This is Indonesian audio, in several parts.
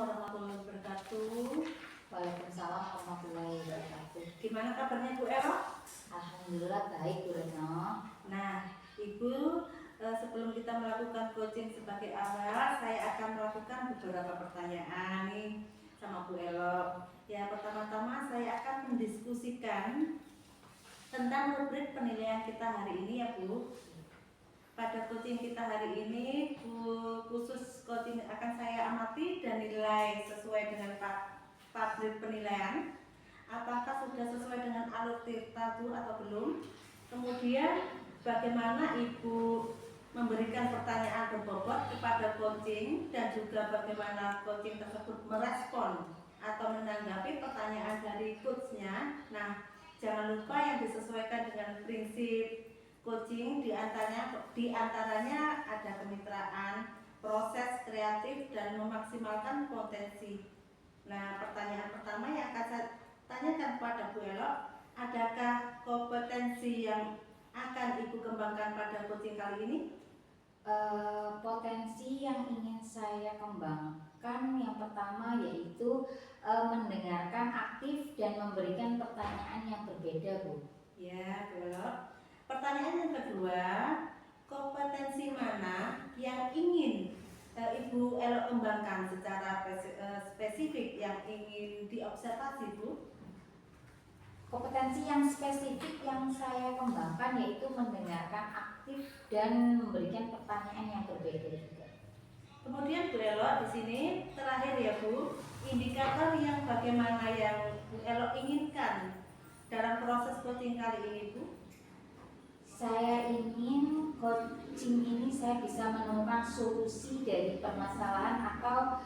warahmatullahi wabarakatuh. Waalaikumsalam warahmatullahi wabarakatuh. Gimana kabarnya Bu Ero? Alhamdulillah baik Bu Retno. Nah, Ibu, sebelum kita melakukan coaching sebagai awal, saya akan melakukan beberapa pertanyaan nih sama Bu Elo. Ya, pertama-tama saya akan mendiskusikan tentang rubrik penilaian kita hari ini ya Bu. Pada coaching kita hari ini, khusus coaching akan saya amati dan nilai sesuai dengan tabel penilaian. Apakah sudah sesuai dengan alur tirta atau belum? Kemudian bagaimana Ibu memberikan pertanyaan berbobot kepada coaching dan juga bagaimana coaching tersebut merespon atau menanggapi pertanyaan dari coachnya. Nah, jangan lupa yang disesuaikan dengan prinsip coaching diantaranya ada kemitraan, proses kreatif, dan memaksimalkan potensi. Nah, pertanyaan pertama yang akan saya tanyakan kepada Bu Elo, adakah kompetensi yang akan Ibu kembangkan pada coaching kali ini? Potensi yang ingin saya kembangkan yang pertama yaitu mendengarkan aktif dan memberikan pertanyaan yang berbeda Bu. Ya, Bu Elo. Pertanyaan yang kedua, kompetensi mana yang ingin Ibu Elo kembangkan secara spesifik yang ingin diobservasi Bu? Kompetensi yang spesifik yang saya kembangkan yaitu mendengarkan aktif dan memberikan pertanyaan yang berbeda juga. Kemudian Bu Elo di sini terakhir ya Bu, indikator yang bagaimana yang Bu Elo inginkan dalam proses coaching kali ini Bu? Saya ingin coaching ini saya bisa menemukan solusi dari permasalahan atau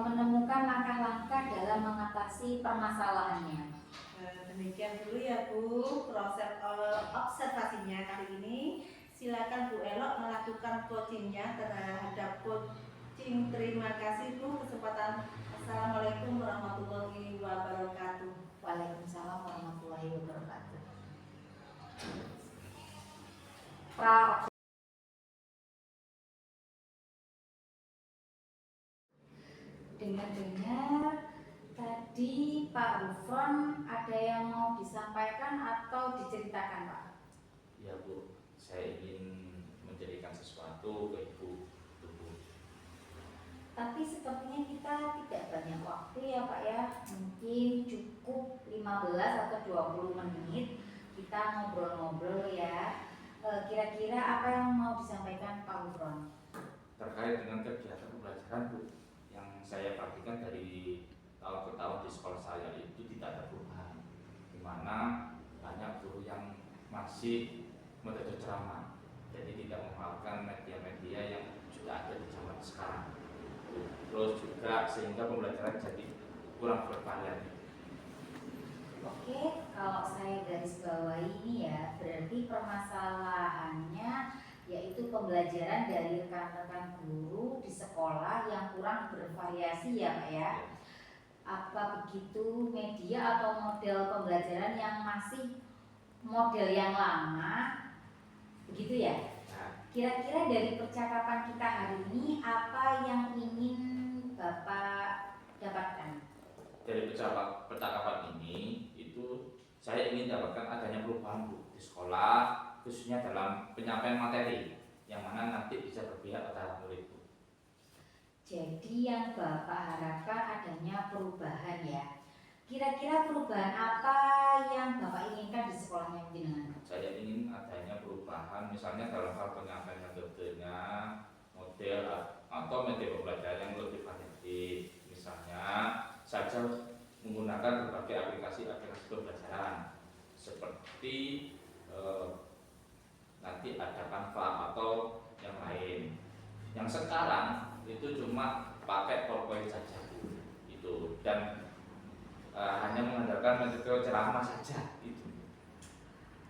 menemukan langkah-langkah dalam mengatasi permasalahannya. Demikian dulu ya Bu proses observasinya kali ini. Silakan Bu Elo melakukan coachingnya terhadap coaching. Terima kasih Bu kesempatan. Assalamualaikum warahmatullahi wabarakatuh. Waalaikumsalam warahmatullahi wabarakatuh. Dengar-dengar tadi Pak Rufron ada yang mau disampaikan atau diceritakan Pak? Ya Bu, saya ingin menjadikan sesuatu ke Ibu. Tapi sepertinya kita tidak banyak waktu ya Pak ya. Mungkin cukup 15 atau 20 menit kita ngobrol-ngobrol ya. Kira-kira apa yang mau disampaikan Pak Rufron? Terkait dengan kegiatan pembelajaran Bu, yang saya praktikkan dari tahun ke tahun di sekolah saya itu tidak ada perubahan, di mana banyak guru yang masih metode ceramah, jadi tidak memanfaatkan media-media yang sudah ada di zaman sekarang. Terus juga sehingga pembelajaran jadi kurang bervariasi. Oke, kalau saya garis bawahi ini ya, berarti permasalahannya yaitu pembelajaran dari rekan-rekan guru di sekolah yang kurang bervariasi ya Pak ya. Apa begitu media atau model pembelajaran yang masih model yang lama, begitu ya? Kira-kira dari percakapan kita hari ini apa yang ingin Bapak dapatkan? Dari percakapan ini itu saya ingin dapatkan adanya perubahan Bu di sekolah, khususnya dalam penyampaian materi yang mana nanti bisa berpihak pada murid Bu. Jadi yang Bapak harapkan adanya perubahan ya. Kira-kira perubahan apa yang Bapak inginkan di sekolahnya jenengan? Saya ingin adanya perubahan misalnya dalam hal penyampaian metodenya, model atau metode pembelajaran yang lebih variatif. Misalnya saja menggunakan berbagai aplikasi pembelajaran seperti nanti ada Canva atau yang lain. Yang sekarang itu cuma pakai PowerPoint saja itu, dan hanya mengandalkan metode ceramah saja itu.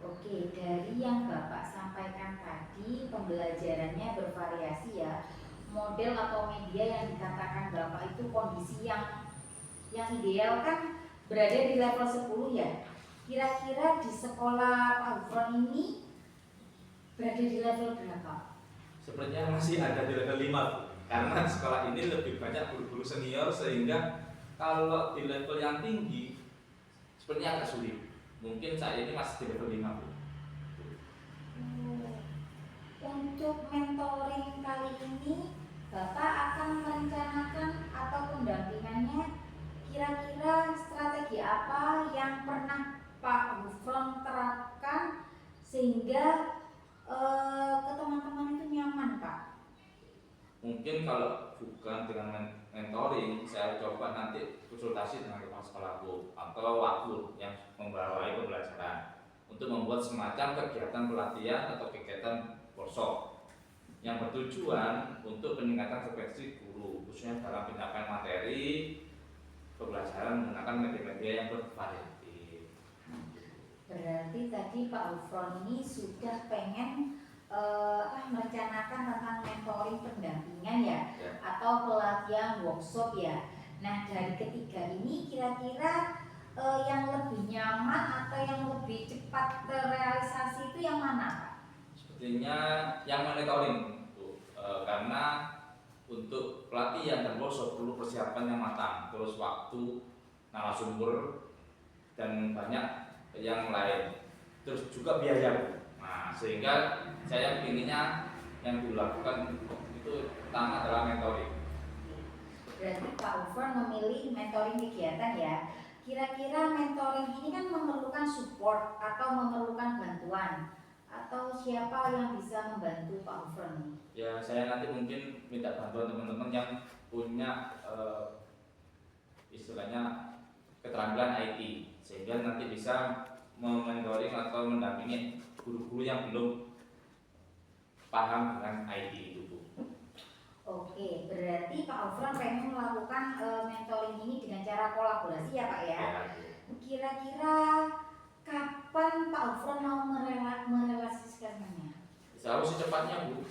Oke, dari yang Bapak sampaikan tadi pembelajarannya bervariasi ya. Model atau media yang dikatakan Bapak itu kondisi yang ideal kan berada di level 10 ya. Kira-kira di sekolah Pak Rufron ini berada di level berapa? Sepertinya masih ada di level 5 Bu. karena sekolah ini lebih banyak guru-guru senior, sehingga kalau di level yang tinggi sepertinya agak sulit. Mungkin saya ini masih di level 5, Bu. Untuk mentoring kali ini, Bapak akan merencanakan atau pendampingannya kira-kira strategi apa yang pernah Pak Gufron terapkan sehingga ke teman-teman itu nyaman, Pak? Mungkin kalau bukan dengan mentoring, saya coba nanti konsultasi dengan kepala sekolahku atau waktu yang membawai pembelajaran untuk membuat semacam kegiatan pelatihan atau kegiatan workshop yang bertujuan untuk peningkatan kompetensi guru, khususnya dalam penyampaian materi pembelajaran menggunakan media-media yang bervariatif. Berarti tadi Pak Gufron ini sudah pengen merencanakan tentang mentoring pendampingan ya, atau pelatihan workshop ya. Nah, dari ketiga ini kira-kira yang lebih nyaman atau yang lebih cepat terrealisasi itu yang mana, Pak? Sepertinya yang monitoring, Bu. Karena untuk pelatihan dan workshop perlu persiapan yang matang, terus waktu, narasumber, dan banyak yang lain, terus juga biaya, Bu. Nah, sehingga saya inginnya yang dilakukan itu pertama adalah mentoring. Berarti Pak Gufron memilih mentoring kegiatan ya. Kira-kira mentoring ini kan memerlukan support atau memerlukan bantuan, atau siapa yang bisa membantu Pak Gufron? Ya, saya nanti mungkin minta bantuan teman-teman yang punya istilahnya keterampilan IT, sehingga nanti bisa mementoring atau mendampingi guru-guru yang belum paham dengan IT itu, Bu. Oke, berarti Pak Gufron pengen melakukan mentoring ini dengan cara kolaborasi ya, Pak ya? Kira-kira kapan Pak Gufron mau merelasikannya? Harus secepatnya, Bu.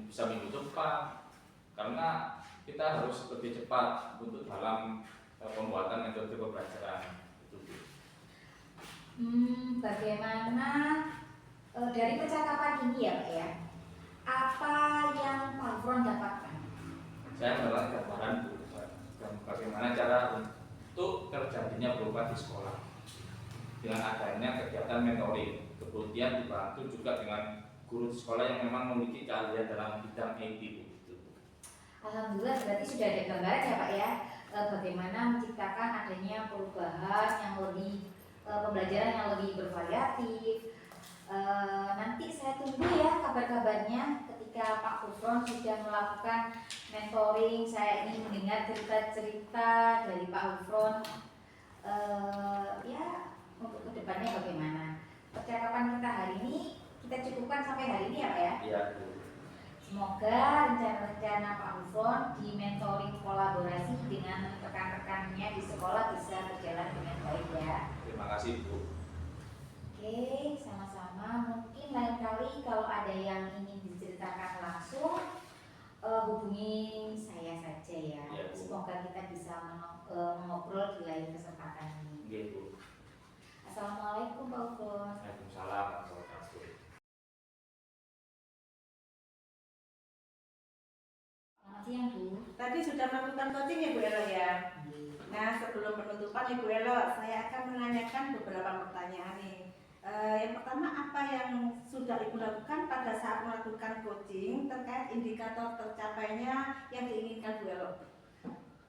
Bisa minggu depan, karena kita harus lebih cepat untuk dalam pembuatan metode pembelajaran itu, Bu. Bagaimana dari percakapan ini ya, Pak ya? Apa yang Pak Gufron dapatkan? Saya mendapatkan gambaran, Bu, dan bagaimana cara untuk terjadinya perubahan di sekolah dengan adanya kegiatan mentoring, kemudian dibantu juga dengan guru di sekolah yang memang memiliki keahlian dalam bidang IT, Bu. Alhamdulillah berarti sudah ada gambaran ya, Pak ya, bagaimana menciptakan adanya perubahan yang lebih pembelajaran yang lebih bervariatif. Nanti saya tunggu ya kabar-kabarnya ketika Pak Gufron sudah melakukan mentoring. Saya ingin mendengar cerita-cerita dari Pak Gufron, ya untuk kedepannya bagaimana. Percakapan kita hari ini kita cukupkan sampai hari ini ya, Pak ya. Iya, Bu. Semoga rencana-rencana Pak Gufron di mentoring kolaborasi dengan rekan-rekannya di sekolah bisa berjalan dengan baik ya. Terima kasih, Bu. Oke, sama-sama. Mungkin lain kali kalau ada yang ingin diceritakan langsung, hubungi saya saja ya. Ya, Bu. Semoga kita bisa mengobrol di lain kesempatan ini. Oke, Bu. Assalamualaikum Pak Gufron. Waalaikumsalam warahmatullahi wabarakatuh. Selamat siang Bu. Tadi sudah melakukan coaching ya Bu Elo ya. Nah, sebelum penutupan Ibu Elo, saya akan menanyakan beberapa pertanyaan nih. Yang pertama, apa yang sudah Ibu lakukan pada saat melakukan coaching terkait indikator tercapainya yang diinginkan Bu Elo?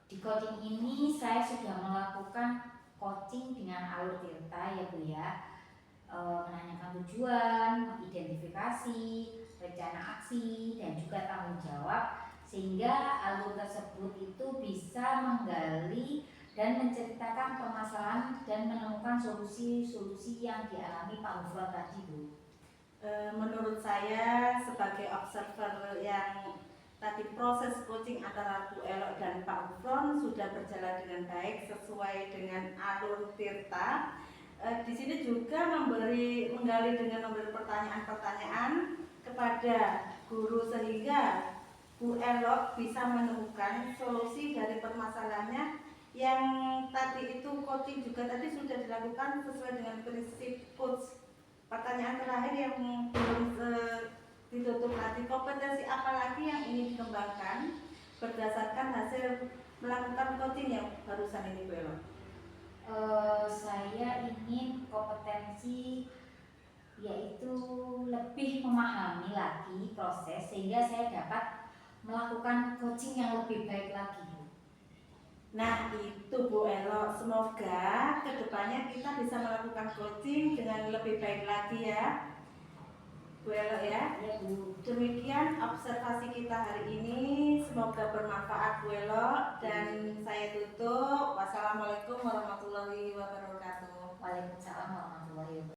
Di coaching ini saya sudah melakukan coaching dengan alur tirta ya Bu ya. Menanyakan tujuan, mengidentifikasi, rencana aksi, dan juga tanggung jawab, sehingga alur tersebut itu bisa menggali dan menceritakan permasalahan dan menemukan solusi-solusi yang dialami Pak Gufron tadi, Bu. Menurut saya sebagai observer yang tadi proses coaching antara Bu Elo dan Pak Gufron sudah berjalan dengan baik sesuai dengan alur tirta. Di sini juga menggali dengan memberi pertanyaan-pertanyaan kepada guru sehingga Bu Elo bisa menemukan solusi dari permasalahannya. Yang tadi itu coaching juga tadi sudah dilakukan sesuai dengan prinsip coach. Pertanyaan terakhir yang belum ditutup lagi, kompetensi apa lagi yang ingin dikembangkan berdasarkan hasil melakukan coaching yang barusan ini Bu Elo? Saya ingin kompetensi yaitu lebih memahami lagi proses sehingga saya dapat melakukan coaching yang lebih baik lagi. Nah itu Bu Elo, semoga kedepannya kita bisa melakukan coaching dengan lebih baik lagi ya Bu Elo ya. Ya Bu. Demikian observasi kita hari ini, semoga bermanfaat Bu Elo, dan saya tutup. Wassalamualaikum warahmatullahi wabarakatuh. Waalaikumsalam warahmatullahi wabarakatuh.